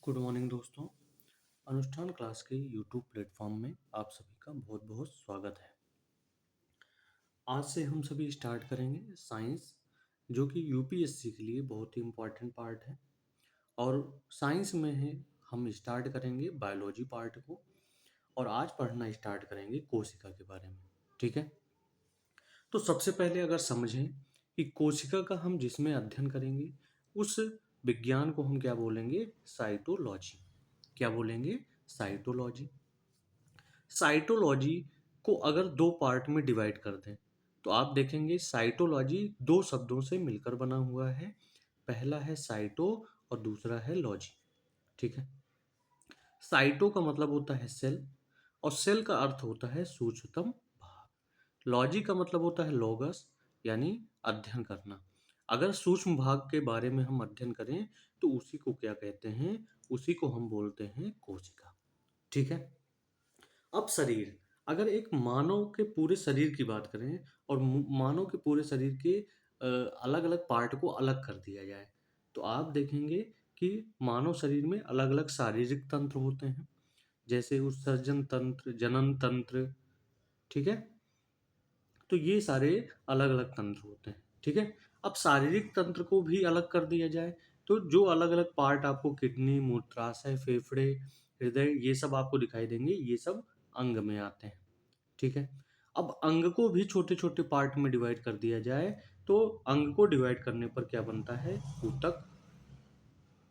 Good morning दोस्तों। अनुष्ठान class के यूट्यूब प्लेटफॉर्म में आप सभी का बहुत बहुत स्वागत है। आज से हम सभी स्टार्ट करेंगे साइंस, जो कि यूपीएससी के लिए बहुत ही इम्पोर्टेंट पार्ट है। और साइंस में है हम स्टार्ट करेंगे बायोलॉजी पार्ट को, और आज पढ़ना स्टार्ट करेंगे कोशिका के बारे में। ठीक है, तो सबसे पहले अगर समझें कि कोशिका का हम जिसमें अध्ययन करेंगे उस विज्ञान को हम क्या बोलेंगे? साइटोलॉजी। क्या बोलेंगे? साइटोलॉजी। साइटोलॉजी को अगर दो पार्ट में डिवाइड कर दें तो आप देखेंगे साइटोलॉजी दो शब्दों से मिलकर बना हुआ है। पहला है साइटो और दूसरा है लॉजी। ठीक है, साइटो का मतलब होता है सेल, और सेल का अर्थ होता है सूक्ष्मतम भाग। लॉजी का मतलब होता है लॉगस, यानी अध्ययन करना। अगर सूक्ष्म भाग के बारे में हम अध्ययन करें तो उसी को क्या कहते हैं? उसी को हम बोलते हैं कोशिका। ठीक है, अब शरीर, अगर एक मानव के पूरे शरीर की बात करें और मानव के पूरे शरीर के अलग अलग पार्ट को अलग कर दिया जाए तो आप देखेंगे कि मानव शरीर में अलग अलग शारीरिक तंत्र होते हैं, जैसे उत्सर्जन तंत्र, जनन तंत्र। ठीक है, तो ये सारे अलग अलग तंत्र होते हैं। ठीक है, अब शारीरिक तंत्र को भी अलग कर दिया जाए तो जो अलग अलग पार्ट आपको किडनी, मूत्राशय, फेफड़े, हृदय, ये सब आपको दिखाई देंगे, ये सब अंग में आते हैं। ठीक है, अब अंग को भी छोटे छोटे पार्ट में डिवाइड कर दिया जाए तो अंग को डिवाइड करने पर क्या बनता है? ऊतक।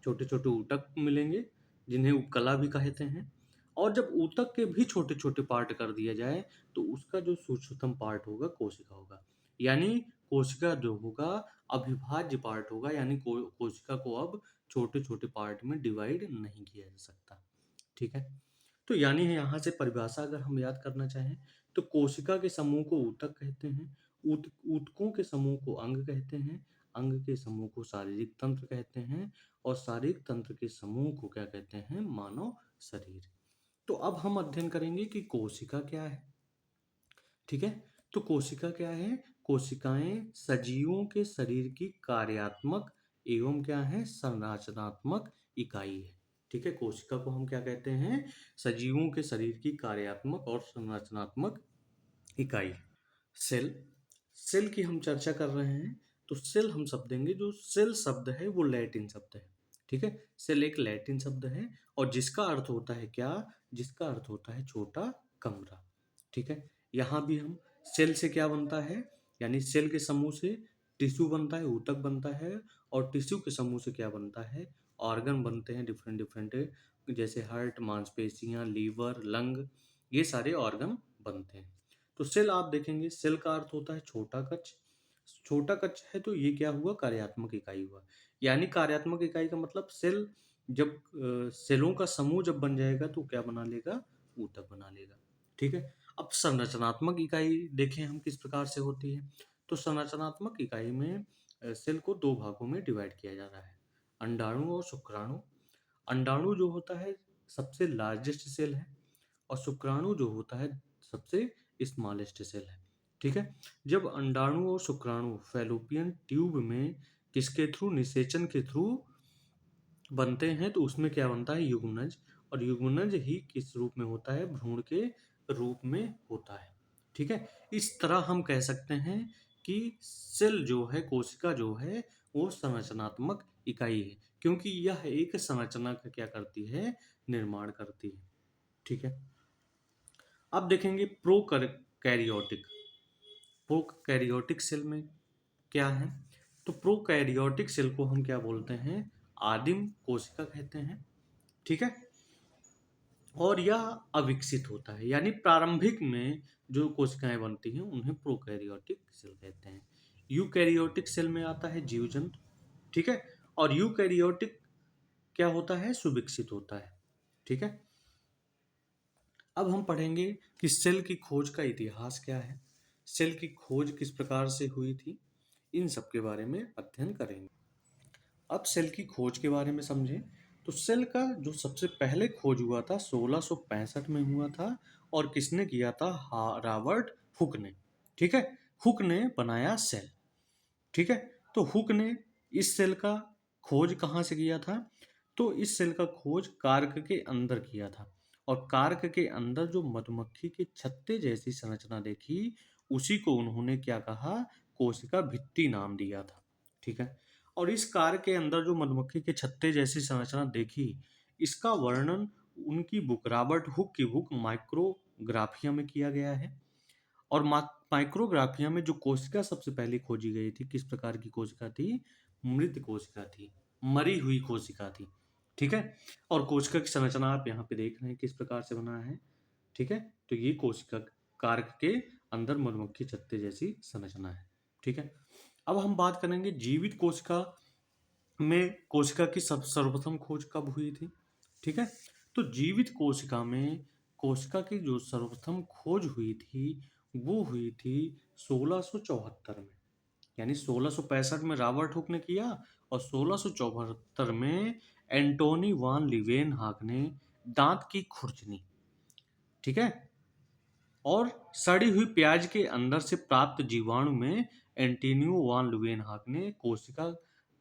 छोटे छोटे ऊतक मिलेंगे जिन्हें उपकला भी कहते हैं। और जब ऊतक के भी छोटे छोटे पार्ट कर दिया जाए तो उसका जो सूक्ष्मतम पार्ट होगा कोशिका होगा। यानी कोशिका जो होगा अविभाज्य पार्ट होगा, यानी कोशिका को अब छोटे छोटे पार्ट में डिवाइड नहीं किया जा सकता। ठीक है, तो यानी है यहाँ से परिभाषा अगर हम याद करना चाहें तो कोशिका के समूह को ऊतक कहते हैं, ऊतकों के समूह को अंग कहते हैं, अंग के समूह को शारीरिक तंत्र कहते हैं, और शारीरिक तंत्र के समूह को क्या कहते हैं? मानव शरीर। तो अब हम अध्ययन करेंगे कि कोशिका क्या है। ठीक है, तो कोशिका क्या है? कोशिकाएं सजीवों के शरीर की कार्यात्मक एवं क्या है? संरचनात्मक इकाई है। ठीक है, कोशिका को हम क्या कहते हैं? सजीवों के शरीर की कार्यात्मक और संरचनात्मक इकाई। सेल, सेल की हम चर्चा कर रहे हैं तो सेल हम शब्द देंगे, जो सेल शब्द है वो लैटिन शब्द है। ठीक है, सेल एक लैटिन शब्द है और जिसका अर्थ होता है क्या? जिसका अर्थ होता है छोटा कमरा। ठीक है, यहाँ भी हम सेल से क्या बनता है, यानी सेल के समूह से टिश्यू बनता है, ऊतक बनता है, और टिश्यू के समूह से क्या बनता है? ऑर्गन बनते हैं डिफरेंट डिफरेंट, जैसे हार्ट, मांसपेशियां, लीवर, लंग, ये सारे ऑर्गन बनते हैं। तो सेल आप देखेंगे सेल का अर्थ होता है छोटा कक्ष। छोटा कक्ष है तो ये क्या हुआ? कार्यात्मक इकाई हुआ। यानी कार्यात्मक इकाई का मतलब सेल जब सेलों का समूह जब बन जाएगा तो क्या बना लेगा? ऊतक बना लेगा। ठीक है, अब संरचनात्मक इकाई देखें हम किस प्रकार से होती है। तो संरचनात्मक इकाई में सेल को दो भागों में डिवाइड किया जा रहा है, अंडाणु और शुक्राणु। अंडाणु जो होता है सबसे लार्जेस्ट सेल है, और शुक्राणु जो होता है सबसे स्मॉलेस्ट सेल है। ठीक है, जब अंडाणु और शुक्राणु फैलोपियन ट्यूब में किसके थ्रू? निषेचन के थ्रू बनते हैं तो उसमें क्या बनता है? युग्मनज। और युग्मनज ही किस रूप में होता है? भ्रूण के रूप में होता है। ठीक है, इस तरह हम कह सकते हैं कि सेल जो है, कोशिका जो है, वो संरचनात्मक इकाई है, क्योंकि यह एक संरचना का क्या करती है? निर्माण करती है। ठीक है, अब देखेंगे प्रोकैरियोटिक। प्रोकैरियोटिक सेल में क्या है? तो प्रोकैरियोटिक सेल को हम क्या बोलते हैं? आदिम कोशिका कहते हैं। ठीक है, और यह अविकसित होता है, यानी प्रारंभिक में जो कोशिकाएं बनती हैं उन्हें प्रोकैरियोटिक सेल कहते हैं। यूकैरियोटिक सेल में आता है जीव जंतु। ठीक है, और यूकैरियोटिक क्या होता है? सुविकसित होता है। ठीक है, अब हम पढ़ेंगे कि सेल की खोज का इतिहास क्या है, सेल की खोज किस प्रकार से हुई थी, इन सब के बारे में अध्ययन करेंगे। अब सेल की खोज के बारे में समझें तो सेल का जो सबसे पहले खोज हुआ था 1665 में हुआ था, और किसने किया था? रॉबर्ट हुक ने। ठीक है, हुक ने बनाया सेल। ठीक है, तो हुक ने इस सेल का खोज कहाँ से किया था? तो इस सेल का खोज कार्क के अंदर किया था, और कार्क के अंदर जो मधुमक्खी के छत्ते जैसी संरचना देखी, उसी को उन्होंने क्या कहा, कोशिका भित्ति नाम दिया था। ठीक है। और इस कार्क के अंदर जो मधुमक्खी के छत्ते जैसी संरचना देखी, इसका वर्णन उनकी बुक, रॉबर्ट हुक की बुक माइक्रोग्राफिया में किया गया है। और माइक्रोग्राफिया में जो कोशिका सबसे पहले खोजी गई थी, किस प्रकार की कोशिका थी, मृत कोशिका थी, मरी हुई कोशिका थी। ठीक है। और कोशिका की संरचना आप यहाँ पे देख रहे हैं किस प्रकार से बना है। ठीक है। तो ये कोशिका कार्क के अंदर मधुमक्खी छत्ते जैसी संरचना है। ठीक है। अब हम बात करेंगे जीवित कोशिका में कोशिका की सर्वप्रथम खोज कब हुई थी। ठीक है। तो जीवित कोशिका में कोशिका की जो सर्वप्रथम खोज हुई थी, वो हुई थी 1674 में। यानी 1665 में रॉबर्ट हुक ने किया, और 1674 में एंटोनी वान लीवेनहॉक ने दांत की खुरचनी, ठीक है, और सड़ी हुई प्याज के अंदर से प्राप्त जीवाणु में एंटोनियो वान लीवेनहॉक ने कोशिका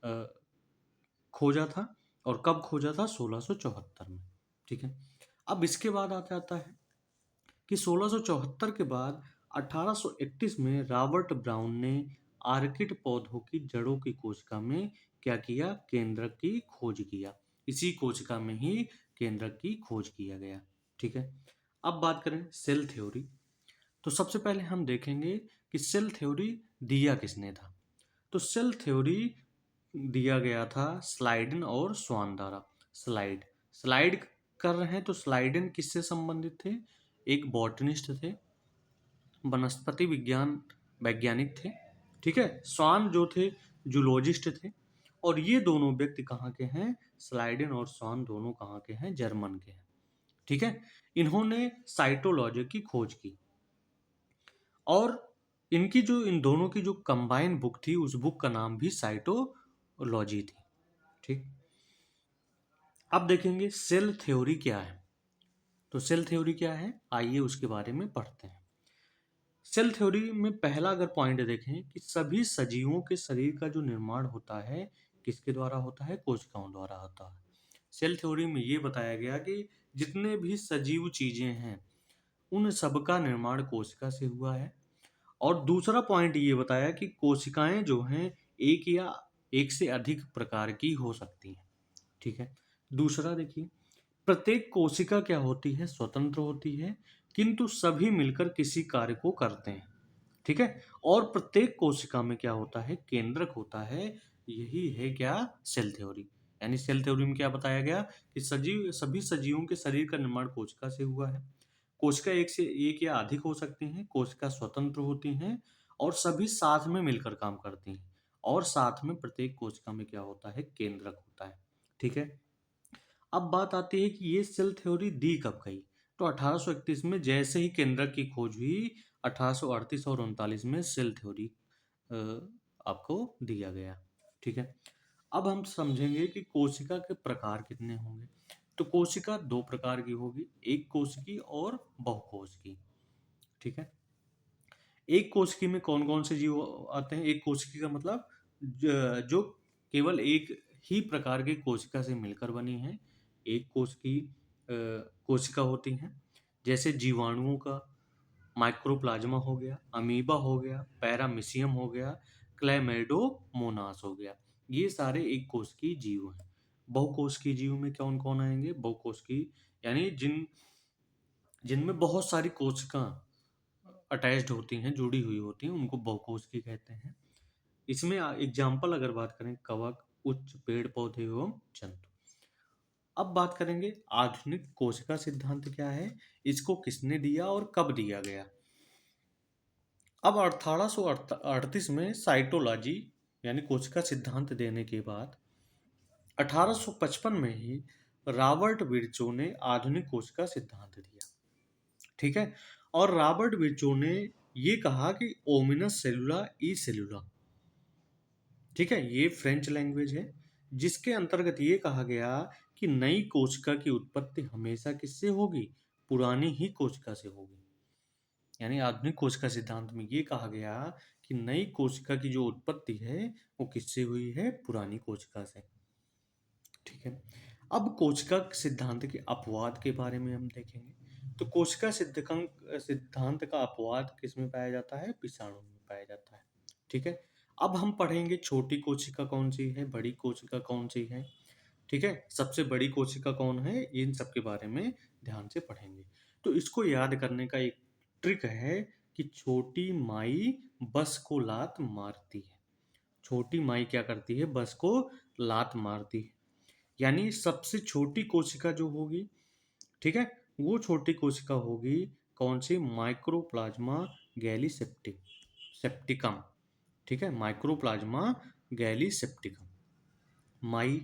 अ, खोजा था। और कब खोजा था, 1674 में। ठीक है। अब इसके बाद आ जाता है कि 1674 के बाद 1831 में रॉबर्ट ब्राउन ने आर्किड पौधों की जड़ों की कोशिका में क्या किया, केंद्रक की खोज किया। इसी कोशिका में ही केंद्रक की खोज किया गया। ठीक है। अब बात करें सेल थ्योरी, तो सबसे पहले हम देखेंगे कि सेल थ्योरी दिया किसने था। तो सेल थ्योरी दिया गया था स्लाइडन और स्वान द्वारा। स्लाइड स्लाइड कर रहे हैं, तो स्लाइडन किससे संबंधित थे, एक बॉटनिस्ट थे, वनस्पति विज्ञान वैज्ञानिक थे। ठीक है। स्वान जो थे जूलॉजिस्ट थे। और ये दोनों व्यक्ति कहाँ के हैं, स्लाइडन और स्वान दोनों कहाँ के हैं, जर्मन के हैं। ठीक है। इन्होंने साइटोलॉजी की खोज की, और इनकी जो, इन दोनों की जो कंबाइन बुक थी, उस बुक का नाम भी साइटोलॉजी थी। ठीक। अब देखेंगे सेल थ्योरी क्या है। तो सेल थ्योरी क्या है, आइए उसके बारे में पढ़ते हैं। सेल थ्योरी में पहला अगर पॉइंट देखें कि सभी सजीवों के शरीर का जो निर्माण होता है, किसके द्वारा होता है, कोशिकाओं द्वारा होता है। सेल थ्योरी में ये बताया गया कि जितने भी सजीव चीजें हैं, उन सबका निर्माण कोशिका से हुआ है। और दूसरा पॉइंट ये बताया कि कोशिकाएं जो हैं, एक या एक से अधिक प्रकार की हो सकती हैं। ठीक है। दूसरा देखिए, प्रत्येक कोशिका क्या होती है, स्वतंत्र होती है, किंतु सभी मिलकर किसी कार्य को करते हैं। ठीक है। और प्रत्येक कोशिका में क्या होता है, केंद्रक होता है। यही है क्या, सेल थ्योरी। यानी सेल थ्योरी में क्या बताया गया कि सभी सजीवों के शरीर का निर्माण कोशिका से हुआ है। कोशिका एक से एक या अधिक हो सकती हैं, कोशिका स्वतंत्र होती हैं, और सभी साथ में मिलकर काम करती हैं। और साथ में प्रत्येक कोशिका में क्या होता है, केंद्रक होता है। ठीक है। अब बात आती है कि ये सेल थ्योरी दी कब गई। तो 1831 में जैसे ही केंद्रक की खोज हुई, 1838 और 39 में सेल थ्योरी अ, आपको दिया गया। ठीक है। अब हम समझेंगे कि कोशिका के प्रकार कितने होंगे। तो कोशिका दो प्रकार की होगी, एक कोशिकी और बहुकोशिकी। ठीक है। एक कोशिकी में कौन कौन से जीव आते हैं, एक कोशिकी का मतलब जो केवल एक ही प्रकार की कोशिका से मिलकर बनी है, एक कोशिका होती हैं। जैसे जीवाणुओं का माइक्रोप्लाज्मा हो गया, अमीबा हो गया, पैरामीशियम हो गया, क्लैमेडोमोनास हो गया। ये सारे एक कोशिकीय जीव हैं। बहुकोशिकीय जीव में कौन कौन आएंगे, बहुकोशिकीय यानी जिनमें बहुत सारी कोशिका अटैच्ड होती हैं, जुड़ी हुई होती हैं, उनको बहुकोशिकीय कहते हैं। इसमें एग्जाम्पल अगर बात करें, कवक, उच्च, पेड़ पौधे एवं जंतु। अब बात करेंगे आधुनिक कोशिका सिद्धांत क्या है, इसको किसने दिया और कब दिया गया। अब 1838 में साइटोलॉजी यानी कोशिका सिद्धांत देने के बाद 1855 में ही रॉबर्ट विर्चो ने आधुनिक कोशिका सिद्धांत दिया। ठीक है। और रॉबर्ट विर्चो ने ये कहा कि ओमिनस सेलुला ई सेलुला, ठीक है, ये फ्रेंच लैंग्वेज है, जिसके अंतर्गत ये कहा गया कि नई कोशिका की उत्पत्ति हमेशा किससे होगी, पुरानी ही कोशिका से होगी। यानी आधुनिक कोशिका सिद्धांत में ये कहा गया कि नई कोशिका की जो उत्पत्ति है, वो किससे हुई है, पुरानी कोशिका से। ठीक है। अब कोशिका सिद्धांत के अपवाद के बारे में हम देखेंगे। तो कोशिका सिद्धांत का अपवाद किसमें पाया जाता है? विषाणु में पाया जाता है। ठीक है। अब हम पढ़ेंगे छोटी कोशिका कौन सी है, बड़ी कोशिका कौन सी है। ठीक है, सबसे बड़ी कोशिका कौन है, इन सब के बारे में ध्यान से पढ़ेंगे। तो इसको याद करने का एक ट्रिक है कि छोटी माई बस को लात मारती है। छोटी माई क्या करती है? बस को लात मारती है। यानी सबसे छोटी कोशिका जो होगी, ठीक है, वो छोटी कोशिका होगी कौन सी? माइक्रोप्लाज्मा सेप्टिकम। ठीक है, माइक्रोप्लाज्मा सेप्टिकम। माई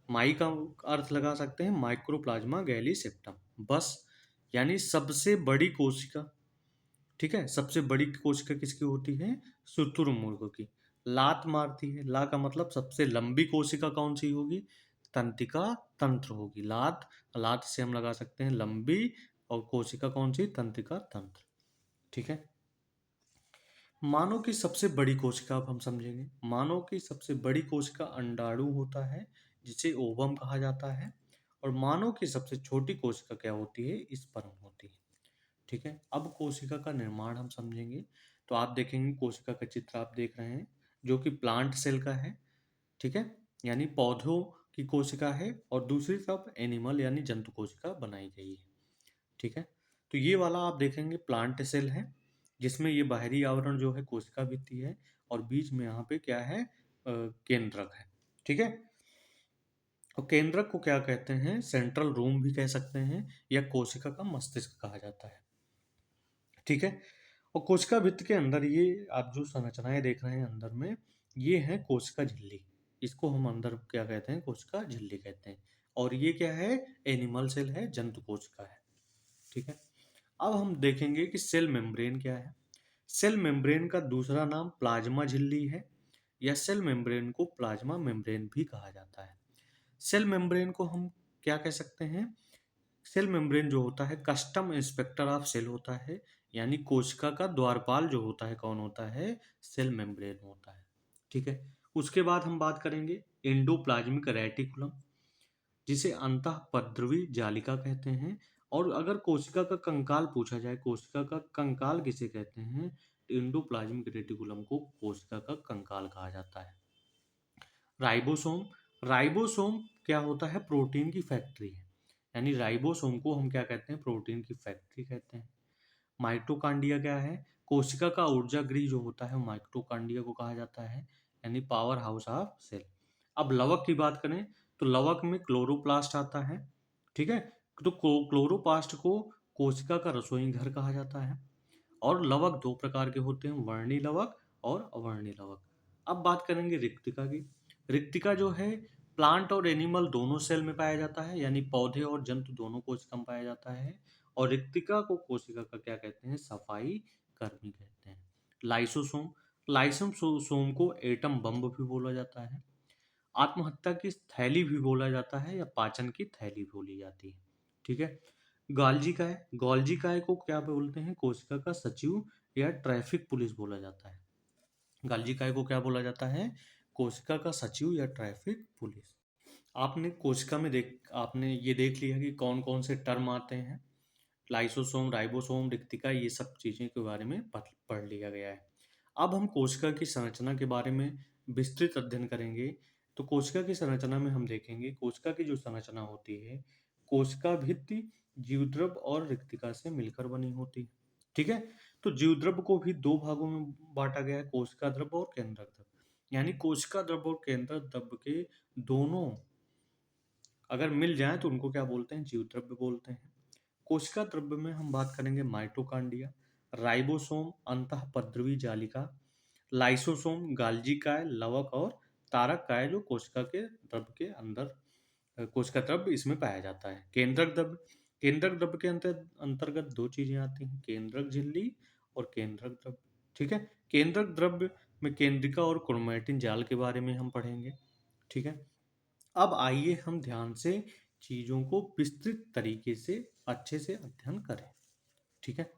माई का अर्थ लगा सकते हैं माइक्रोप्लाज्मा सेप्टम, बस। यानी सबसे बड़ी कोशिका। ठीक है, सबसे बड़ी कोशिका किसकी होती है? शुतुरमुर्ग की। लात मारती है, ला का मतलब सबसे लंबी कोशिका कौन सी होगी? तंत्रिका तंत्र होगी। लात, लात से हम लगा सकते हैं लंबी, और कोशिका कौन सी? तंत्रिका तंत्र। ठीक है। मानव की सबसे बड़ी कोशिका अब हम समझेंगे। मानव की सबसे बड़ी कोशिका अंडाणु होता है, जिसे ओवम कहा जाता है। और मानव की सबसे छोटी कोशिका क्या होती है? स्पर्म होती है। ठीक है। अब कोशिका का निर्माण हम समझेंगे। तो आप देखेंगे कोशिका का चित्र आप देख रहे हैं, जो कि प्लांट सेल का है। ठीक है, यानी पौधों की कोशिका है, और दूसरी तरफ एनिमल यानी जंतु कोशिका बनाई गई है। ठीक है। तो ये वाला आप देखेंगे प्लांट सेल है, जिसमें ये बाहरी आवरण जो है कोशिका भित्ति है, और बीच में यहाँ पे क्या है? केंद्रक है। ठीक है। और केंद्रक को क्या कहते हैं? सेंट्रल रूम भी कह सकते हैं, या कोशिका का मस्तिष्क कहा जाता है। ठीक है। और कोशिका भित्ति के अंदर ये आप जो संरचनाएं देख रहे हैं अंदर में, ये है कोशिका झिल्ली। इसको हम अंदर क्या कहते हैं? कोशिका झिल्ली कहते हैं। और ये क्या है? एनिमल सेल है, जंतु कोशिका है। ठीक है। अब हम देखेंगे कि सेल मेम्ब्रेन क्या है। सेल मेम्ब्रेन का दूसरा नाम प्लाज्मा झिल्ली है, या सेल मेम्ब्रेन को प्लाज्मा मेम्ब्रेन भी कहा जाता है। सेल मेम्ब्रेन को हम क्या कह सकते हैं? सेल मेम्ब्रेन जो होता है कस्टम इंस्पेक्टर ऑफ सेल होता है। यानी कोशिका का द्वारपाल जो होता है, कौन होता है? सेल मेम्ब्रेन होता है। ठीक है। उसके बाद हम बात करेंगे एंडोप्लाज्मिक रेटिकुलम, जिसे अंतःपद्रवी जालिका कहते हैं। और अगर कोशिका का कंकाल पूछा जाए, कोशिका का कंकाल किसे कहते हैं? तो एंडोप्लाज्मिक रेटिकुलम को कोशिका का कंकाल कहा जाता है। राइबोसोम, राइबोसोम क्या होता है? प्रोटीन की फैक्ट्री है। यानी राइबोसोम को हम क्या कहते हैं? प्रोटीन की फैक्ट्री कहते हैं। माइटोकांड्रिया क्या है? कोशिका का ऊर्जा गृह जो होता है, माइटोकांड्रिया को कहा जाता है, यानी पावर हाउस ऑफ सेल। अब लवक की बात करें, तो लवक में क्लोरोप्लास्ट आता है। ठीक है। तो क्लोरोप्लास्ट को कोशिका का रसोई घर कहा जाता है। और लवक दो प्रकार के होते हैं, वर्णी लवक और अवर्णी लवक। अब बात करेंगे रिक्तिका की। रिक्तिका जो है प्लांट और एनिमल दोनों सेल में पाया जाता है, यानी पौधे और जंतु दोनों कोशिका में पाया जाता है। और रिक्तिका को कोशिका का क्या कहते हैं? सफाई कर्मी कहते हैं। लाइसोसोम, लाइसोसोम को एटम बम भी बोला जाता है। आत्महत्या की थैली भी बोला जाता है, या पाचन की थैली बोली जाती है। ठीक है। गॉल्जी काय, गॉल्जी काय को क्या बोलते हैं? कोशिका का सचिव या ट्रैफिक पुलिस बोला जाता है। गॉल्जी काय को क्या बोला जाता है? कोशिका का सचिव या ट्रैफिक पुलिस। आपने ये देख लिया कि कौन कौन से टर्म आते हैं। लाइसोसोम, राइबोसोम, रिक्तिका, ये सब चीज़ें के बारे में पढ़ लिया गया है। अब हम कोशिका की संरचना के बारे में विस्तृत अध्ययन करेंगे। तो कोशिका की संरचना में हम देखेंगे कोशिका की जो संरचना होती है, कोशिका भित्ति, जीवद्रव और रिक्तिका से मिलकर बनी होती है। ठीक है। तो जीवद्रव को भी दो भागों में बांटा गया है, कोशिका द्रव और केंद्रक द्रव। यानी कोशिका द्रव और केंद्रक द्रव के दोनों अगर मिल जाएं तो उनको क्या बोलते हैं? जीवद्रव्य बोलते हैं। कोशिका द्रव्य में हम बात करेंगे माइटोकांड्रिया, राइबोसोम अंतःपद्रवी जालिका, लाइसोसोम गाल्जी काय, लवक और तारक काय, जो कोशिका के द्रव्य के अंदर कोशिका द्रव्य इसमें पाया जाता है। केंद्रक द्रव्य, केंद्रक द्रव्य के अंतर्गत दो चीजें आती हैं, केंद्रक झिल्ली और केंद्रक द्रव्य। ठीक है। केंद्रक द्रव्य में केंद्रिका और क्रोमैटिन जाल के बारे में हम पढ़ेंगे। ठीक है। अब आइए हम ध्यान से चीजों को विस्तृत तरीके से अच्छे से अध्ययन करें। ठीक है।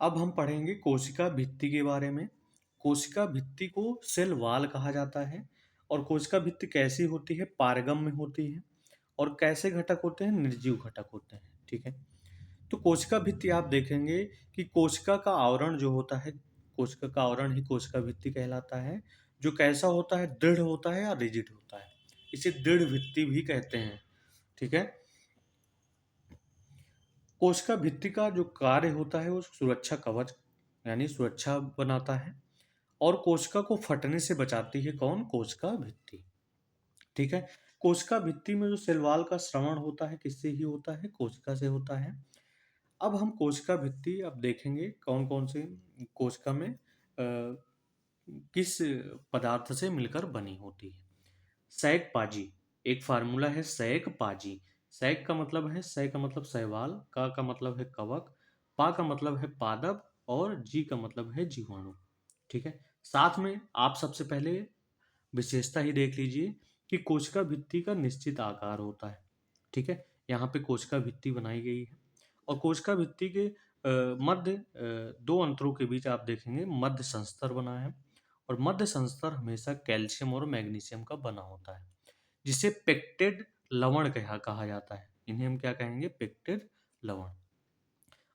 अब हम पढ़ेंगे कोशिका भित्ति के बारे में। कोशिका भित्ति को सेल वॉल कहा जाता है, और कोशिका भित्ति कैसी होती है? पारगम्य होती है। और कैसे घटक होते हैं? निर्जीव घटक होते हैं। ठीक है। तो कोशिका भित्ति आप देखेंगे कि कोशिका का आवरण जो होता है, कोशिका का आवरण ही कोशिका भित्ति कहलाता है, जो कैसा होता है? दृढ़ होता है या रिजिड होता है। इसे दृढ़ भित्ति भी कहते हैं। ठीक है। कोशिका भित्ति का जो कार्य होता है वो सुरक्षा कवच यानी सुरक्षा बनाता है, और कोशिका को फटने से बचाती है। कौन? कोशिका भित्ति। ठीक है। कोशिका भित्ति में जो सेल वॉल का श्रवण होता है किससे ही होता है? कोशिका से होता है। अब हम कोशिका भित्ति अब देखेंगे कौन कौन से कोशिका में किस पदार्थ से मिलकर बनी होती है। सैक पाजी, एक फार्मूला है सैक पाजी। सैक का मतलब है, सै का मतलब शैवाल, का मतलब है कवक, पा का मतलब है पादप, और जी का मतलब है जीवाणु। ठीक है। साथ में आप सबसे पहले विशेषता ही देख लीजिए कि कोशिका भित्ति का निश्चित आकार होता है। ठीक है। यहाँ पे कोशिका भित्ति बनाई गई है, और कोशिका भित्ति के मध्य दो अंतरों के बीच आप देखेंगे मध्य संस्तर बना है, और मध्य संस्तर हमेशा कैल्शियम और मैग्नीशियम का बना होता है, जिसे पेक्टेड लवण कहा जाता है। इन्हें हम क्या कहेंगे? पेक्टेड लवण।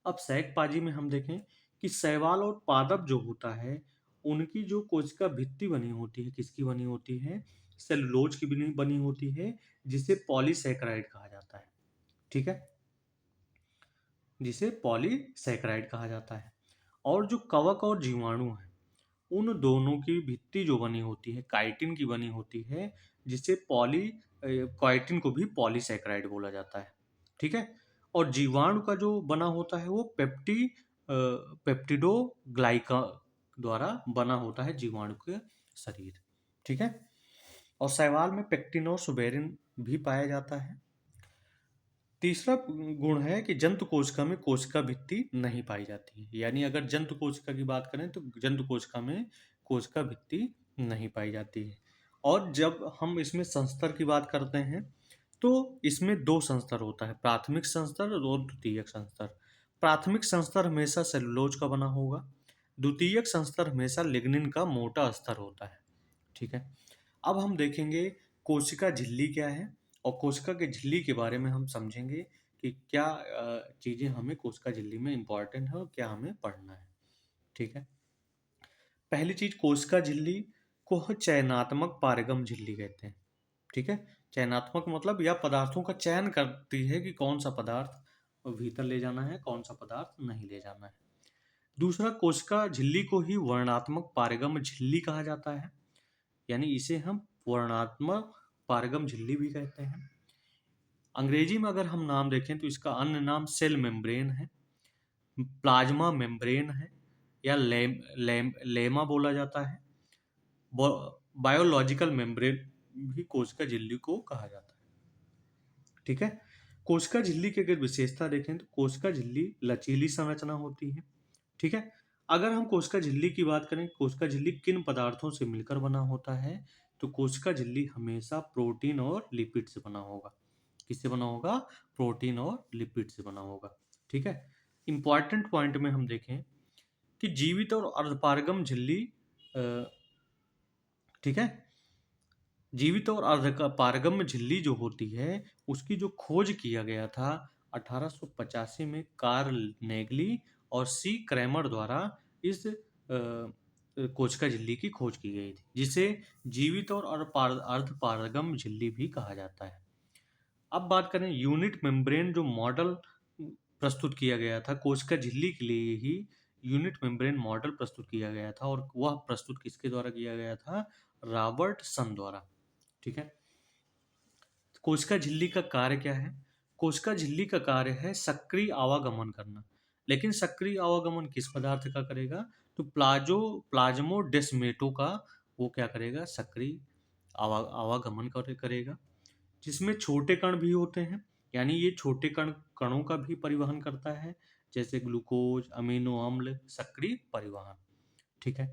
अब सैकपाजी में हम देखें कि शैवाल और पादप जो होता है, उनकी जो कोशिका भित्ति बनी होती है, किसकी बनी होती है? सेलुलोज की बनी होती है, जिसे पॉलीसैकेराइड कहा जाता है। ठीक है। जिसे पॉलीसैकेराइड कहा जाता है। और जो कवक और जीवाणु है, उन दोनों की भित्ति जो बनी होती है काइटिन की बनी होती है, जिसे काइटिन को भी पॉलीसैकेराइड बोला जाता है। ठीक है। और जीवाणु का जो बना होता है वो पेप्टिडोग्लाइका द्वारा बना होता है जीवाणु के शरीर। ठीक है। और शैवाल में पेक्टिन और सुबेरिन भी पाया जाता है। तीसरा गुण है कि जंतु कोशिका में कोशिका भित्ति नहीं पाई जाती है। यानी अगर जंतु कोशिका की बात करें तो जंतु कोशिका में कोशिका भित्ति नहीं पाई जाती है। और जब हम इसमें संस्तर की बात करते हैं तो इसमें दो संस्तर होता है, प्राथमिक संस्तर और द्वितीयक संस्तर। प्राथमिक संस्तर हमेशा सेलुलोज का बना होगा। द्वितीयक संस्तर हमेशा लिग्निन का मोटा स्तर होता है। ठीक है। अब हम देखेंगे कोशिका झिल्ली क्या है, और कोशिका के झिल्ली के बारे में हम समझेंगे कि क्या चीज़ें हमें कोशिका झिल्ली में इम्पॉर्टेंट है और क्या हमें पढ़ना है। ठीक है। पहली चीज, कोशिका झिल्ली को चयनात्मक पारगम झिल्ली कहते हैं। ठीक है। चयनात्मक मतलब यह पदार्थों का चयन करती है कि कौन सा पदार्थ भीतर ले जाना है, कौन सा पदार्थ नहीं ले जाना है। दूसरा, कोशिका झिल्ली को ही वर्णात्मक पारगम झिल्ली कहा जाता है, यानी इसे हम वर्णात्मक पारगम झिल्ली भी कहते हैं। अंग्रेजी में अगर हम नाम देखें तो इसका अन्य नाम सेल मेम्ब्रेन है, प्लाज्मा मेम्ब्रेन है, या लेमा बोला जाता है। बायोलॉजिकल मेम्ब्रेन भी कोशिका झिल्ली को कहा जाता है। ठीक है। कोशिका झिल्ली की अगर विशेषता देखें तो कोशिका झिल्ली लचीली संरचना होती है। ठीक है। अगर हम कोशिका झिल्ली की बात करें, कोशिका झिल्ली किन पदार्थों से मिलकर बना होता है, तो कोशिका झिल्ली हमेशा प्रोटीन और लिपिड से बना होगा। किससे बना होगा? प्रोटीन और लिपिड से बना होगा। ठीक है। इंपॉर्टेंट पॉइंट में हम देखें कि जीवित और अर्धपारगम झिल्ली ठीक है, जीवित और अर्धपारगम झिल्ली जो होती है उसकी जो खोज किया गया था 1885 में कार्ल नेगली और सी क्रैमर द्वारा इस कोशिका झिल्ली की खोज की गई थी, जिसे जीवित और अर्धपारगम झिल्ली भी कहा जाता है। अब बात करें यूनिट मेम्ब्रेन, जो मॉडल प्रस्तुत किया गया था कोशिका झिल्ली के लिए ही यूनिट मेम्ब्रेन मॉडल प्रस्तुत किया गया था, और वह प्रस्तुत किसके द्वारा किया गया था? रॉबर्टसन द्वारा। ठीक है। कोशिका झिल्ली का कार्य क्या है? कोशिका झिल्ली का कार्य है सक्रिय आवागमन करना। लेकिन सक्रिय आवागमन किस पदार्थ का करेगा? तो प्लाज्मोडेस्मेटो का वो क्या करेगा? सक्रिय आवागमन करेगा, जिसमें छोटे कण भी होते हैं, यानी ये छोटे कणों का भी परिवहन करता है, जैसे ग्लूकोज, अमीनो अम्ल, सक्रिय परिवहन। ठीक है।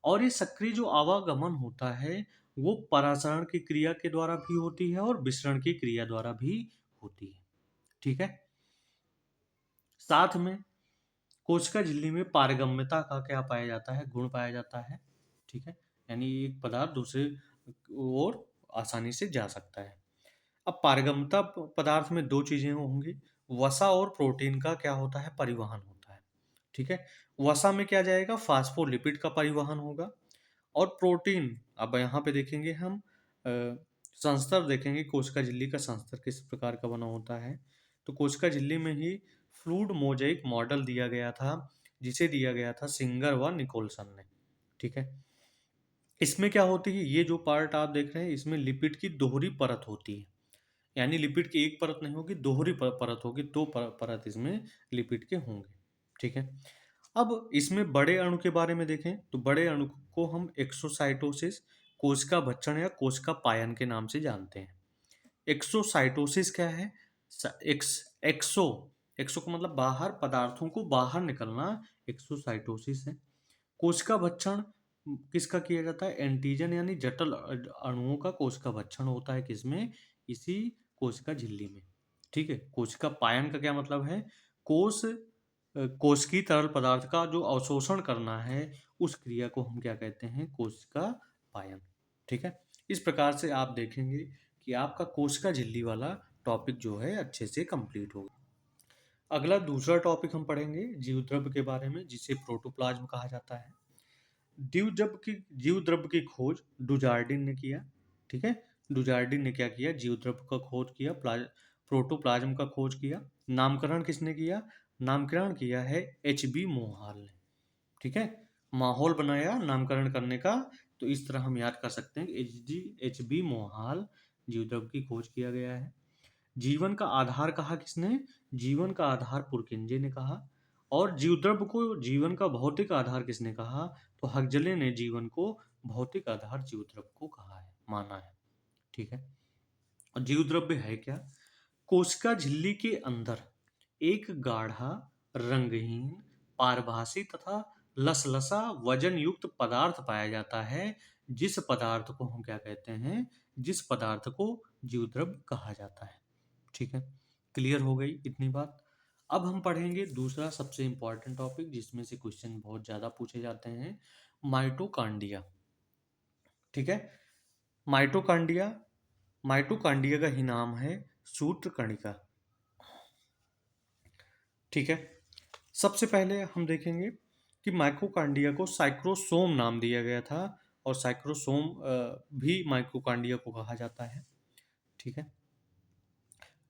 और ये सक्रिय जो आवागमन होता है वो परासरण की क्रिया के द्वारा भी होती है और विसरण की क्रिया द्वारा भी होती है। ठीक है। साथ में कोशिका झिल्ली में पारगम्यता का क्या पाया जाता है? गुण पाया जाता है। ठीक है। यानी एक पदार्थ दूसरे ओर आसानी से जा सकता है। अब पारगम्यता पदार्थ में दो चीजें होंगी, वसा और प्रोटीन का क्या होता है, परिवहन होता है। ठीक है, वसा में क्या जाएगा, फास्फोलिपिड का परिवहन होगा। और प्रोटीन, अब यहाँ पे देखेंगे हम संस्तर देखेंगे, कोशिका झिल्ली का संस्तर किस प्रकार का बना होता है। तो कोशिका झिल्ली में ही फ्लूइड मोजाइक मॉडल दिया गया था, जिसे दिया गया था सिंगर व निकोलसन ने। ठीक है, इसमें क्या होती है, ये जो पार्ट आप देख रहे हैं इसमें लिपिड की दोहरी परत होती है। यानी लिपिड की एक परत नहीं होगी, दोहरी परत होगी, दो परत इसमें लिपिड के होंगे। ठीक है, अब इसमें बड़े अणु के बारे में देखें तो बड़े अणु को हम एक्सोसाइटोसिस, कोशिका भक्षण या कोशिका पायन के नाम से जानते हैं। एक्सोसाइटोसिस क्या है, एक्सो एक्सो का मतलब बाहर, पदार्थों को बाहर निकलना एक्सोसाइटोसिस है। कोशिका भक्षण किसका किया जाता है, एंटीजन यानी जटिल अणुओं का कोशिका भक्षण होता है, किसमें, इसी कोशिका झिल्ली में। ठीक है, कोशिका पायन का क्या मतलब है, कोशिकीय तरल पदार्थ का जो अवशोषण करना है, उस क्रिया को हम क्या कहते हैं, कोशिका पायन। ठीक है, इस प्रकार से आप देखेंगे कि आपका कोशिका झिल्ली वाला टॉपिक जो है अच्छे से कंप्लीट होगा। अगला दूसरा टॉपिक हम पढ़ेंगे जीवद्रव्य के बारे में, जिसे प्रोटोप्लाज्म कहा जाता है। जीवद्रव्य की खोज डुजार्डिन ने किया। ठीक है, डुजार्डिन ने क्या किया, जीवद्रव्य का खोज किया, प्रोटोप्लाज्म का खोज किया। नामकरण किसने किया, नामकरण किया है एच बी मोहाल ने। ठीक है, माहौल बनाया नामकरण करने का, तो इस तरह हम याद कर सकते हैं कि एच बी मोहाल, जीवद्रव्य की खोज किया गया है। जीवन का आधार कहा किसने, जीवन का आधार पुरकिंजे ने कहा। और जीवद्रव्य को जीवन का भौतिक आधार किसने कहा, तो हक्सले ने जीवन को भौतिक आधार जीवद्रव्य को कहा है, माना है। ठीक है, और जीवद्रव्य है क्या, कोशिका झिल्ली के अंदर एक गाढ़ा, रंगहीन, पारभासी तथा लसलसा वजन युक्त पदार्थ पाया जाता है, जिस पदार्थ को हम क्या कहते हैं, जिस पदार्थ को जीवद्रव्य कहा जाता है। ठीक है, क्लियर हो गई इतनी बात। अब हम पढ़ेंगे दूसरा सबसे इंपॉर्टेंट टॉपिक, जिसमें से क्वेश्चन बहुत ज्यादा पूछे जाते हैं, माइटोकांड्रिया। ठीक है, माइटोकांड्रिया, माइटोकांड्रिया का ही नाम है सूत्रकणिका। ठीक है, सबसे पहले हम देखेंगे कि माइटोकांड्रिया को साइक्रोसोम नाम दिया गया था, और साइक्रोसोम भी माइटोकांड्रिया को कहा जाता है। ठीक है,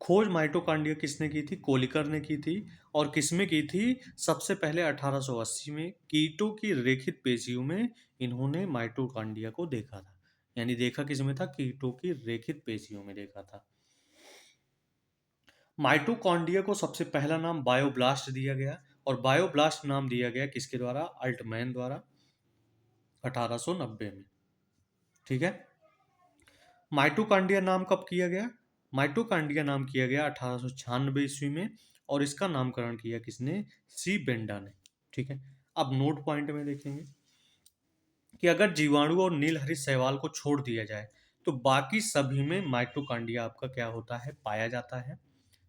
खोज माइटोकांड्रिया किसने की थी, कोलिकर ने की थी। और किसमें की थी, सबसे पहले 1880 में कीटों की रेखित पेशियों में इन्होंने माइटोकांड्रिया को देखा था। यानी देखा किसमें था, कीटों की रेखित पेशियों में देखा था। माइटोकॉन्ड्रिया को सबसे पहला नाम बायोब्लास्ट दिया गया, और बायोब्लास्ट नाम दिया गया किसके द्वारा, अल्टमैन द्वारा, 1890 में। ठीक है, माइटोकांड्रिया नाम कब किया गया, माइटोकांड्रिया नाम किया गया 1896 ईस्वी में, और इसका नामकरण किया किसने, सी बेंडा ने। ठीक है, अब नोट पॉइंट में देखेंगे कि अगर जीवाणु और नीलहरित शैवाल को छोड़ दिया जाए तो बाकी सभी में माइटोकांड्रिया आपका क्या होता है, पाया जाता है।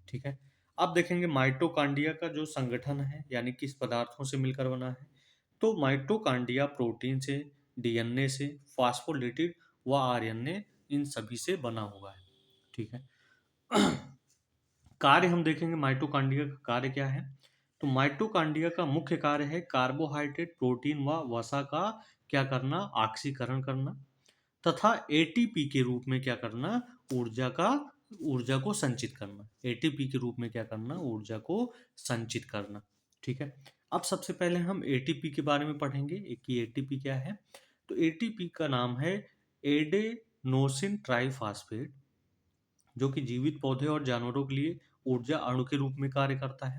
ठीक है, अब देखेंगे माइटोकांड्रिया का जो संगठन है, यानी किस पदार्थों से मिलकर बना है। तो माइटोकांड्रिया प्रोटीन से, डीएनए से, फास्फोलिपिड व आरएनए, इन सभी से बना हुआ है। ठीक है, कार्य हम देखेंगे माइटोकांड्रिया का कार्य क्या है। तो माइटोकांड्रिया का मुख्य कार्य है कार्बोहाइड्रेट, प्रोटीन व वसा का क्या करना, ऑक्सीकरण करना, तथा एटीपी के रूप में क्या करना, ऊर्जा को संचित करना। एटीपी के रूप में क्या करना, ऊर्जा को संचित करना। ठीक है, अब सबसे पहले हम एटीपी के बारे में पढ़ेंगे कि एटीपी क्या है। तो एटीपी का नाम है एडेनोसिन ट्राइफॉस्फेट, जो कि जीवित पौधे और जानवरों के लिए ऊर्जा अणु के रूप में कार्य करता है।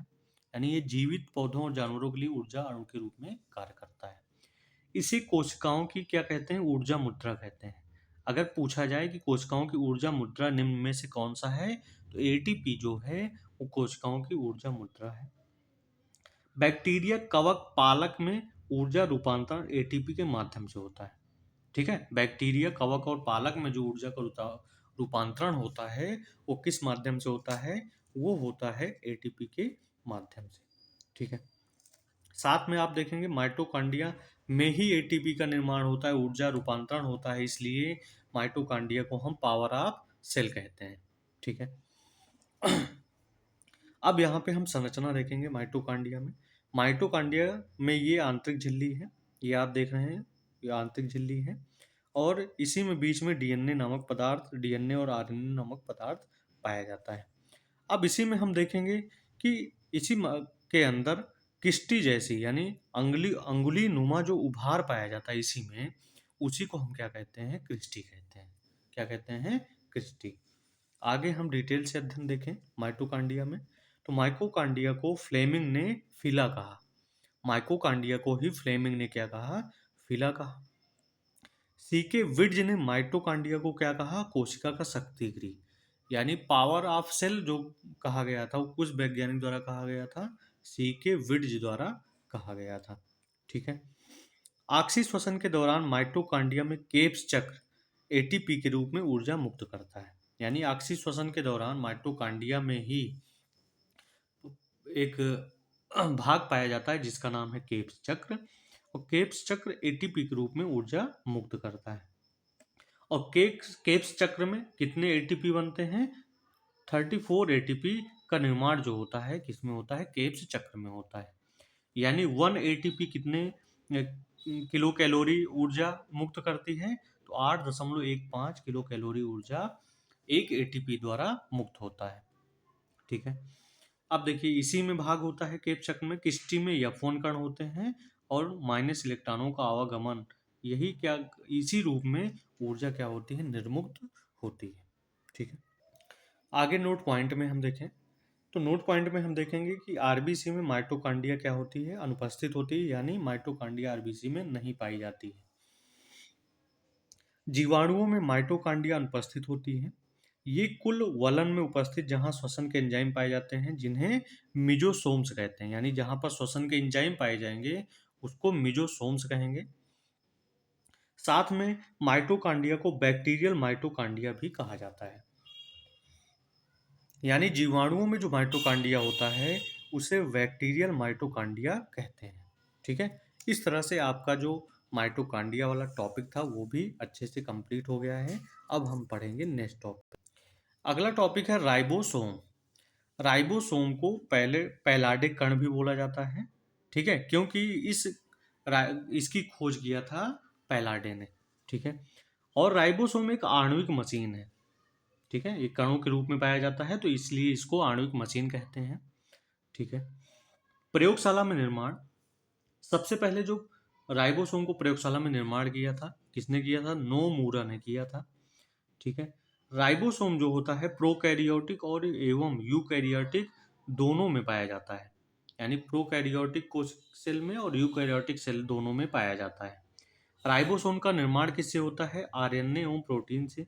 यानी ये जीवित पौधों और जानवरों के लिए ऊर्जा अणु के रूप में कार्य करता है। इसे कोशिकाओं की क्या कहते हैं, ऊर्जा मुद्रा कहते हैं। अगर पूछा जाए कि कोशिकाओं की ऊर्जा मुद्रा निम्न में से कौन सा है, तो एटीपी जो है वो कोशिकाओं की ऊर्जा मुद्रा है। बैक्टीरिया, कवक, पालक में ऊर्जा रूपांतरण एटीपी के माध्यम से होता है। ठीक है, बैक्टीरिया, कवक और पालक में जो ऊर्जा का रूपांतरण होता है, वो किस माध्यम से होता है, वो होता है एटीपी के माध्यम से। ठीक है, साथ में आप देखेंगे माइटोकॉन्ड्रिया में ही एटीपी का निर्माण होता है, ऊर्जा रूपांतरण होता है, इसलिए माइटोकॉन्ड्रिया को हम पावर ऑफ सेल कहते हैं। ठीक है। अब यहाँ पे हम संरचना देखेंगे माइटोकॉन्ड्रिया में। माइटोकॉन्ड्रिया में ये आंतरिक झिल्ली है, ये आप देख रहे हैं, ये आंतरिक झिल्ली है, और इसी में बीच में डीएनए नामक पदार्थ, डीएनए और आरएनए नामक पदार्थ पाया जाता है। अब इसी में हम देखेंगे कि के अंदर किस्टी जैसी यानी अंगुली नुमा जो उभार पाया जाता है इसी में, उसी को हम क्या कहते हैं, क्रिस्टी कहते हैं। क्या कहते हैं, क्रिस्टी। आगे हम डिटेल से अध्ययन देखें माइटोकॉन्ड्रिया में, तो माइटोकॉन्ड्रिया को फ्लेमिंग ने फिला कहा। माइटोकॉन्ड्रिया को ही फ्लेमिंग ने क्या कहा, फिला कहा। सीके विट्ज ने माइटोकॉन्ड्रिया को क्या कहा, कोशिका का शक्ति गृह यानी पावर ऑफ सेल जो कहा गया था, वो कुछ वैज्ञानिक द्वारा कहा गया था, सीके विट्ज द्वारा कहा गया था। ठीक है। ऑक्सी श्वसन के दौरान माइटोकॉन्ड्रिया में केप्स चक्र एटीपी के रूप में ऊर्जा मुक्त करता है। यानी ऑक्सी श्वसन के दौरान माइटोकॉन्ड्रिया में ही एक भाग पाया जाता है जिसका नाम है केप्स चक्र, और केप्स चक्र एटीपी के रूप में ऊर्जा मुक्त करता है। और केप्स चक्र में कितने एटीपी बनते हैं, 34 एटीपी का निर्माण जो होता है किसमें होता है, केप्स चक्र में होता है। यानी 1 एटीपी कितने किलो कैलोरी ऊर्जा मुक्त करती है, तो 8.15 किलो कैलोरी ऊर्जा एक एटीपी द्वारा मुक्त होता है। ठीक है। अब देखिए इसी में भाग होता है केप चक्र में, किस्टी में F1 कण होते हैं और माइनस इलेक्ट्रॉनों का आवागमन, यही क्या इसी रूप में ऊर्जा क्या होती है, निर्मुक्त होती है। ठीक है। आगे नोट पॉइंट में हम देखें, तो नोट पॉइंट में हम देखेंगे कि आरबीसी में माइटोकॉन्ड्रिया क्या होती है, अनुपस्थित होती है, यानी माइटोकॉन्ड्रिया आरबीसी में नहीं पाई जाती है। जीवाणुओं में माइटोकॉन्ड्रिया अनुपस्थित होती है। ये कुल वलन में उपस्थित जहां श्वसन के एंजाइम पाए जाते हैं जिन्हें मिजोसोम्स कहते हैं, यानी जहां पर श्वसन के एंजाइम पाए जाएंगे उसको मिजोसोम्स कहेंगे। साथ में माइटोकॉन्ड्रिया को बैक्टीरियल माइटोकॉन्ड्रिया भी कहा जाता है। यानी जीवाणुओं में जो माइटोकॉन्ड्रिया होता है उसे बैक्टीरियल माइटोकॉन्ड्रिया कहते हैं। ठीक है। इस तरह से आपका जो माइटोकॉन्ड्रिया वाला टॉपिक था वो भी अच्छे से कंप्लीट हो गया है। अब हम पढ़ेंगे नेक्स्ट टॉपिक। अगला टॉपिक है राइबोसोम। राइबोसोम को पहले पैलाडिक कण भी बोला जाता है। ठीक है, क्योंकि इसकी खोज किया था पैलाडे ने। ठीक है। और राइबोसोम एक आणविक मशीन है। ठीक है, ये कणों के रूप में पाया जाता है तो इसलिए इसको आणविक मशीन कहते हैं। ठीक है। प्रयोगशाला में निर्माण, सबसे पहले जो राइबोसोम को प्रयोगशाला में निर्माण किया था किसने किया था, नोमुरा ने किया था। ठीक है। राइबोसोम जो होता है प्रोकैरियोटिक और एवं यूकैरियोटिक दोनों में पाया जाता है, यानी प्रोकैरियोटिक कोश सेल में और यूकैरियोटिक सेल दोनों में पाया जाता है। राइबोसोम का निर्माण किससे होता है, आरएनए एवं प्रोटीन से।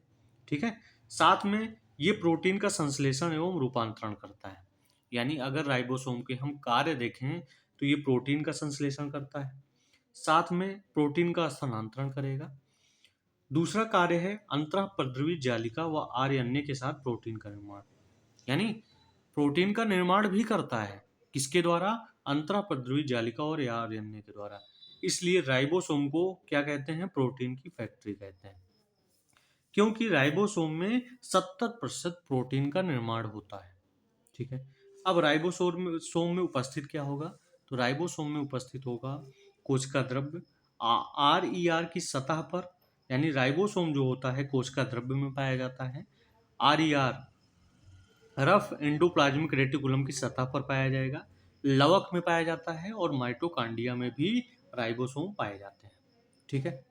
ठीक है। साथ में ये प्रोटीन का संश्लेषण एवं रूपांतरण करता है, यानी अगर राइबोसोम के हम कार्य देखें तो ये प्रोटीन का संश्लेषण करता है, साथ में प्रोटीन का स्थानांतरण करेगा। दूसरा कार्य है अंतःप्रद्रवी जालिका व आरएनए के साथ प्रोटीन का निर्माण, यानी प्रोटीन का निर्माण भी करता है किसके द्वारा, अंतःप्रद्रवी जालिका और आरएनए के द्वारा। इसलिए राइबोसोम को क्या कहते हैं, प्रोटीन की फैक्ट्री कहते हैं, क्योंकि राइबोसोम में 70% प्रोटीन का निर्माण होता है। ठीक है। अब राइबोसोम में उपस्थित क्या होगा, तो राइबोसोम में उपस्थित होगा कोशिका द्रव्य RER की सतह पर, यानी राइबोसोम जो होता है कोशिका द्रव्य में पाया जाता है। RER रफ एंडोप्लाज्मिक रेटिकुलम की सतह पर पाया जाएगा, लवक में पाया जाता है और माइटोकॉन्ड्रिया में भी राइबोसोम पाए जाते हैं। ठीक है।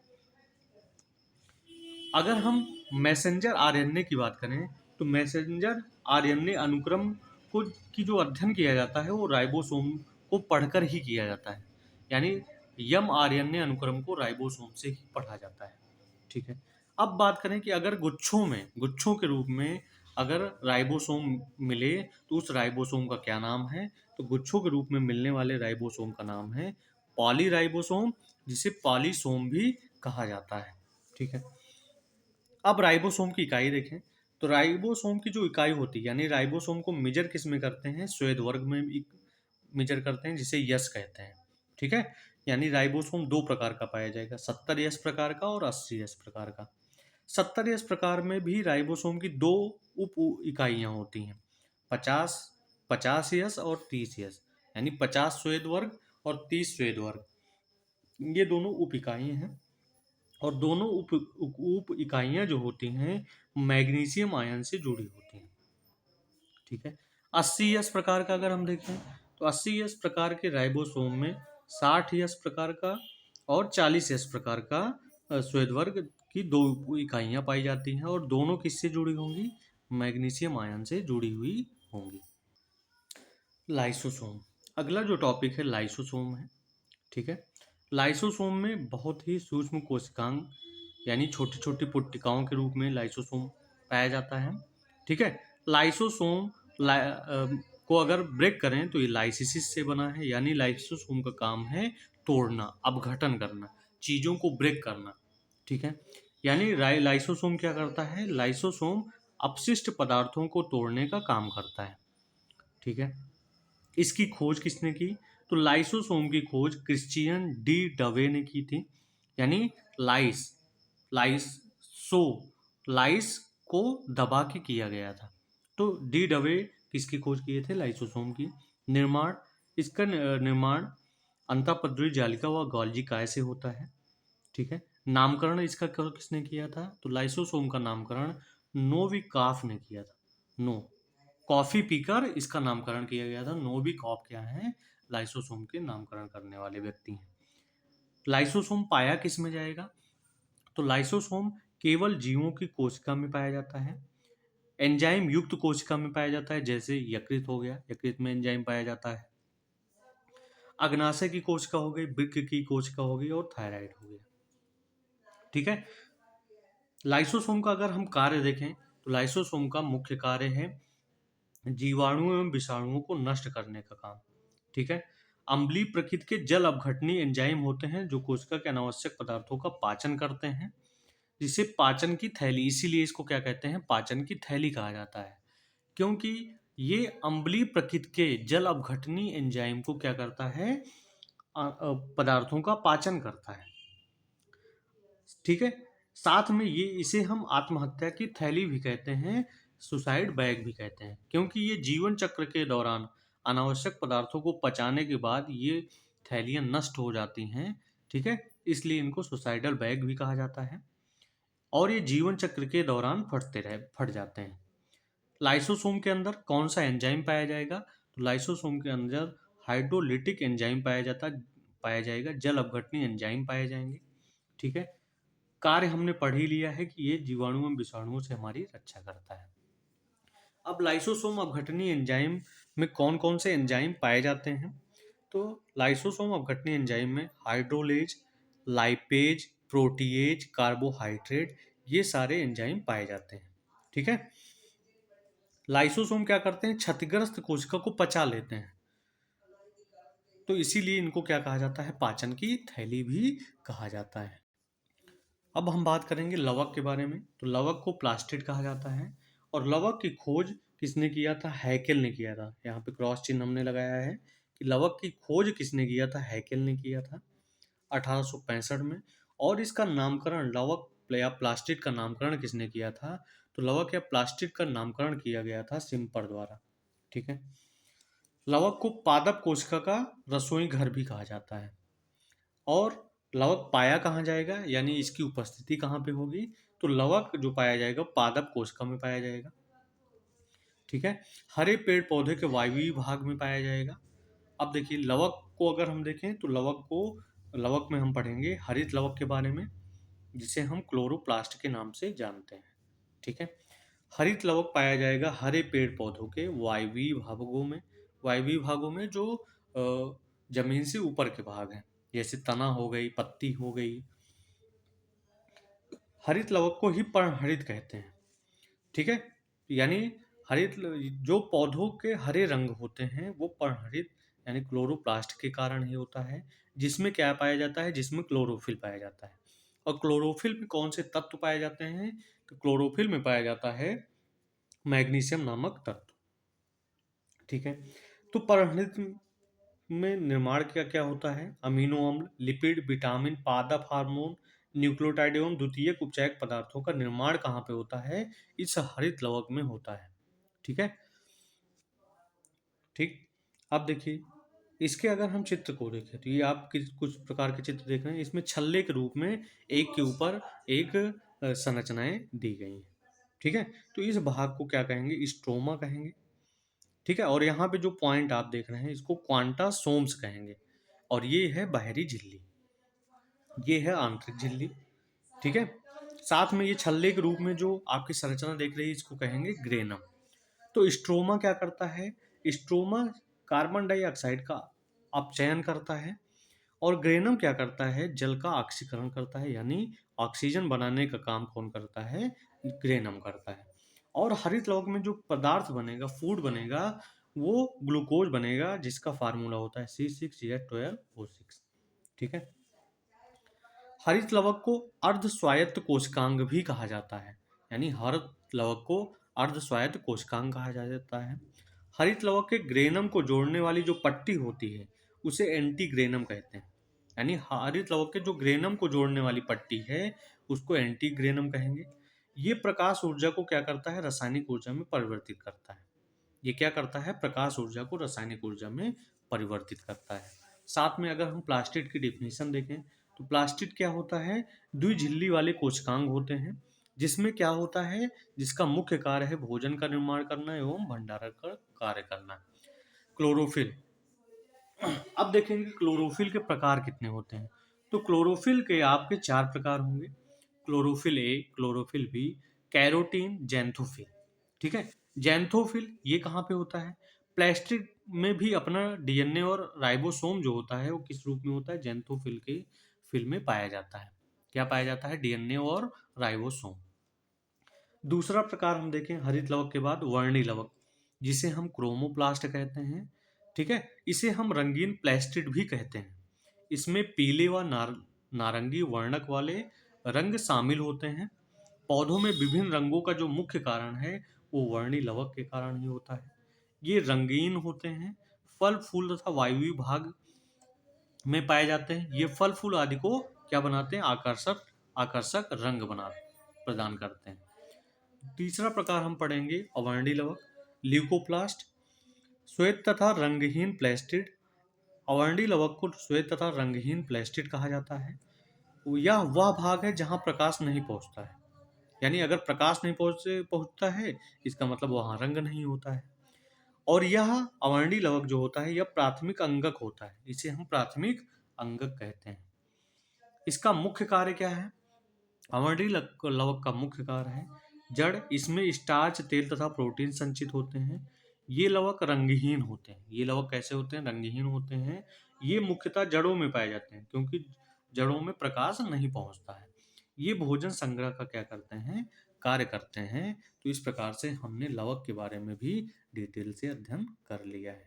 अगर हम मैसेंजर आरएनए की बात करें तो मैसेंजर आरएनए अनुक्रम को की जो अध्ययन किया जाता है वो राइबोसोम को पढ़कर ही किया जाता है, यानी यम आरएनए अनुक्रम को राइबोसोम से ही पढ़ा जाता है। ठीक है। अब बात करें कि अगर गुच्छों के रूप में अगर राइबोसोम मिले तो उस राइबोसोम का क्या नाम है, तो गुच्छों के रूप में मिलने वाले राइबोसोम का नाम है पॉलीराइबोसोम, जिसे पॉलीसोम भी कहा जाता है। ठीक है। अब राइबोसोम की इकाई देखें, तो राइबोसोम की जो इकाई होती है, यानी राइबोसोम को मेजर किस में करते हैं, स्वेद वर्ग में मेजर करते हैं जिसे यस कहते हैं। ठीक है। यानी राइबोसोम दो प्रकार का पाया जाएगा, 70S प्रकार का और 80S प्रकार का। 70S प्रकार में भी राइबोसोम की दो उप इकाइयां होती हैं, 50S और 30S, यानी 50 श्वेत वर्ग और 30 श्वेत वर्ग, ये दोनों उप इकाइयां हैं। और दोनों उप इकाइयां जो होती हैं मैग्नीशियम आयन से जुड़ी होती हैं। ठीक है। 80S प्रकार का अगर हम देखें तो 80S प्रकार के राइबोसोम में 60S प्रकार का और 40S प्रकार का श्वेत वर्ग की दो उप इकाइयां पाई जाती हैं, और दोनों किससे जुड़ी होंगी, मैग्नीशियम आयन से जुड़ी हुई होंगी। लाइसोसोम, अगला जो टॉपिक है लाइसोसोम है। ठीक है। लाइसोसोम में बहुत ही सूक्ष्म कोशिकांग यानी छोटी छोटी पुट्टिकाओं के रूप में लाइसोसोम पाया जाता है। ठीक है। लाइसोसोम को अगर ब्रेक करें तो ये लाइसिस से बना है, यानी लाइसोसोम का काम है तोड़ना, अपघटन करना, चीज़ों को ब्रेक करना। ठीक है। यानी लाइसोसोम क्या करता है, लाइसोसोम अपशिष्ट पदार्थों को तोड़ने का काम करता है। ठीक है। इसकी खोज किसने की, तो लाइसोसोम की खोज क्रिश्चियन डी डवे ने की थी। यानी लाइस लाइस सो लाइस को दबा के किया गया था। तो डी डवे किसकी खोज किए थे, लाइसोसोम की। निर्माण, इसका निर्माण अंतःपद्रवी जालिका व गॉल्जी काय से होता है। ठीक है। नामकरण इसका किसने किया था, तो लाइसोसोम का नामकरण नोविकॉफ ने किया था। नो कॉफी पीकर इसका नामकरण किया गया था। नोविकॉफ क्या है, लाइसोसोम के नामकरण करने वाले व्यक्ति हैं। लाइसोसोम पाया किस में जाएगा, तो लाइसोसोम केवल जीवों की कोशिका में पाया जाता है, एंजाइम युक्त कोशिका में पाया जाता है, जैसे यकृत हो गया, यकृत में एंजाइम पाया जाता है, अग्नाशय की कोशिका हो गई, वृक्क की कोशिका हो गई, और थायराइड हो गया। ठीक है। लाइसोसोम का अगर हम कार्य देखें तो लाइसोसोम का मुख्य कार्य है जीवाणु एवं विषाणुओं को नष्ट करने का काम। ठीक है। अम्लीय प्रकृति के जल अपघटनीय एंजाइम होते हैं जो कोशिका के अनावश्यक पदार्थों का पाचन करते हैं, जिसे पाचन की थैली, इसीलिए इसको क्या कहते हैं, पाचन की थैली कहा जाता है, क्योंकि ये अम्लीय प्रकृति के जल अपघटनीय एंजाइम को क्या करता है, पदार्थों का पाचन करता है। ठीक है। साथ में ये, इसे हम आत्महत्या की थैली भी कहते हैं, सुसाइड बैग भी कहते हैं, क्योंकि ये जीवन चक्र के दौरान अनावश्यक पदार्थों को पचाने के बाद ये थैलियां नष्ट हो जाती हैं। ठीक है। इसलिए इनको सुसाइडल बैग भी कहा जाता है, और ये जीवन चक्र के दौरान फट जाते हैं। लाइसोसोम के अंदर कौन सा एंजाइम पाया जाएगा, तो लाइसोसोम के अंदर हाइड्रोलिटिक एंजाइम पाया जाएगा, जल अपघटनीय एंजाइम पाए जाएंगे। ठीक है। कार्य हमने पढ़ ही लिया है कि ये जीवाणु एवं विषाणुओं से हमारी रक्षा करता है। अब लाइसोसोम अपघटनीय एंजाइम में कौन कौन से एंजाइम पाए जाते हैं, तो लाइसोसोम अपघटनीय एंजाइम में हाइड्रोलेज, लाइपेज, प्रोटीएज, कार्बोहाइड्रेट, ये सारे एंजाइम पाए जाते हैं। ठीक है। लाइसोसोम क्या करते हैं, क्षतिग्रस्त कोशिका को पचा लेते हैं, तो इसीलिए इनको क्या कहा जाता है, पाचन की थैली भी कहा जाता है। अब हम बात करेंगे लवक के बारे में। तो लवक को प्लास्टिड कहा जाता है, और लवक की खोज किसने किया था, हैकेल ने किया था। यहाँ पे क्रॉस चिन्ह हमने लगाया है कि लवक की खोज किसने किया था, हैकेल ने किया था 1865 में। और इसका नामकरण, लवक या प्लास्टिड का नामकरण किसने किया था, तो लवक या प्लास्टिड का नामकरण किया गया था सिम्पर द्वारा। ठीक है। लवक को पादप कोशिका का रसोई घर भी कहा जाता है। और लवक पाया कहाँ जाएगा, यानी इसकी उपस्थिति कहाँ पे होगी, तो लवक जो पाया जाएगा पादप कोशिका में पाया जाएगा। ठीक है। हरे पेड़ पौधे के वायवीय भाग में पाया जाएगा। अब देखिए लवक को अगर हम देखें तो लवक में हम पढ़ेंगे हरित लवक के बारे में, जिसे हम क्लोरोप्लास्ट के नाम से जानते हैं। ठीक है। हरित लवक पाया जाएगा हरे पेड़ पौधों के वायवीय भागों में, वायवीय भागों में जो जमीन से ऊपर के भाग हैं, जैसे तना हो गई, पत्ती हो गई। हरित लवक को ही पर्णहरित कहते हैं। ठीक है। यानी हरित जो पौधों के हरे रंग होते हैं वो पर्णहरित यानी क्लोरोप्लास्ट के कारण ही होता है, जिसमें क्या पाया जाता है, जिसमें क्लोरोफिल पाया जाता है। और क्लोरोफिल में कौन से तत्व पाए जाते हैं, तो क्लोरोफिल में पाया जाता है मैग्नीशियम नामक तत्व। ठीक है। तो पर्णहरित में निर्माण क्या क्या होता है? अमीनो अम्ल, लिपिड, विटामिन, पादप हार्मोन, न्यूक्लियोटाइड एवं द्वितीयक उपचायक पदार्थों का निर्माण कहाँ पे होता है? इस हरित लवक में होता है। ठीक है, ठीक। अब देखिए, इसके अगर हम चित्र को देखें तो ये आप कुछ प्रकार के चित्र देख रहे हैं, इसमें छल्ले के रूप में एक के ऊपर एक संरचनाएं दी गई हैं। ठीक है, तो इस भाग को क्या कहेंगे? स्ट्रोमा कहेंगे। ठीक है, और यहाँ पे जो पॉइंट आप देख रहे हैं इसको क्वांटा सोम्स कहेंगे, और ये है बाहरी झिल्ली, ये है आंतरिक झिल्ली। ठीक है, साथ में ये छल्ले के रूप में जो आपकी संरचना देख रही है इसको कहेंगे ग्रेनम। तो स्ट्रोमा क्या करता है? स्ट्रोमा कार्बन डाइऑक्साइड का अपचयन करता है, और ग्रेनम क्या करता है? जल का ऑक्सीकरण करता है, यानी ऑक्सीजन बनाने का काम कौन करता है? ग्रेनम करता है। और हरित लवक में जो पदार्थ बनेगा, फूड बनेगा, वो ग्लूकोज बनेगा, जिसका फार्मूला होता है C6H12O6। ठीक है, हरित लवक को अर्ध स्वायत्त कोशिकांग भी कहा जाता है, यानी हरित लवक को अर्ध स्वायत्त कोशिकांग कहा जाता है। हरित लवक के ग्रेनम को जोड़ने वाली जो पट्टी होती है उसे एंटी ग्रेनम कहते हैं, यानी हरित लवक के जो ग्रेनम को जोड़ने वाली पट्टी है उसको एंटी ग्रेनम कहेंगे। ये प्रकाश ऊर्जा को क्या करता है? रासायनिक ऊर्जा में परिवर्तित करता है। ये क्या करता है? प्रकाश ऊर्जा को रासायनिक ऊर्जा में परिवर्तित करता है। साथ में अगर हम प्लास्टिड की डेफिनेशन देखें तो प्लास्टिड क्या होता है? द्विझिल्ली वाले कोशिकांग होते हैं, जिसमें क्या होता है? जिसका मुख्य कार्य है भोजन का निर्माण करना एवं भंडारण का कार्य करना। क्लोरोफिल। अब देखेंगे क्लोरोफिल के प्रकार कितने होते हैं। तो क्लोरोफिल के आपके चार प्रकार होंगे: chlorophyll A, chlorophyll B, carotene, xanthophyll. ठीक है, जैंथोफिल ये कहाँ पे होता है? प्लास्टिक में भी अपना डीएनए और राइबोसोम जो होता है वो किस रूप में होता है? जैंथोफिल के फिल में पाया जाता है। क्या पाया जाता है? डीएनए और राइबोसोम। दूसरा प्रकार हम देखें हरित लवक के बाद, वर्णी लवक, जिसे हम क्रोमोप्लास्ट कहते हैं। ठीक है, इसे हम रंगीन प्लास्टिड भी कहते हैं। इसमें पीले व नारंगी वर्णक वाले रंग शामिल होते हैं। पौधों में विभिन्न रंगों का जो मुख्य कारण है वो वर्णी लवक के कारण ही होता है। ये रंगीन होते हैं, फल फूल तथा वायवीय भाग में पाए जाते हैं। ये फल फूल आदि को क्या बनाते हैं? आकर्षक आकर्षक रंग बना प्रदान करते हैं। तीसरा प्रकार हम पढ़ेंगे अवर्णी लवक, ल्यूकोप्लास्ट, श्वेत तथा रंगहीन प्लास्टिड। अवर्णी लवक को श्वेत तथा रंगहीन प्लास्टिड कहा जाता है। यह वह भाग है जहां प्रकाश नहीं पहुंचता है, यानी अगर प्रकाश नहीं पहुंचता है इसका मतलब वहां रंग नहीं होता है। और यह अवर्णी लवक जो होता है यह प्राथमिक अंगक होता है, इसे हम प्राथमिक अंगक कहते हैं। इसका मुख्य कार्य क्या है? अवर्णी लवक का मुख्य कार्य है जड़। इसमें स्टार्च, तेल तथा प्रोटीन संचित होते हैं। ये लवक रंगहीन होते हैं। ये लवक कैसे होते हैं? रंगहीन होते हैं। ये मुख्यतः जड़ों में पाए जाते हैं, क्योंकि जड़ों में प्रकाश नहीं पहुंचता है। ये भोजन संग्रह का क्या करते हैं? कार्य करते हैं। तो इस प्रकार से हमने लवक के बारे में भी डिटेल से अध्ययन कर लिया है।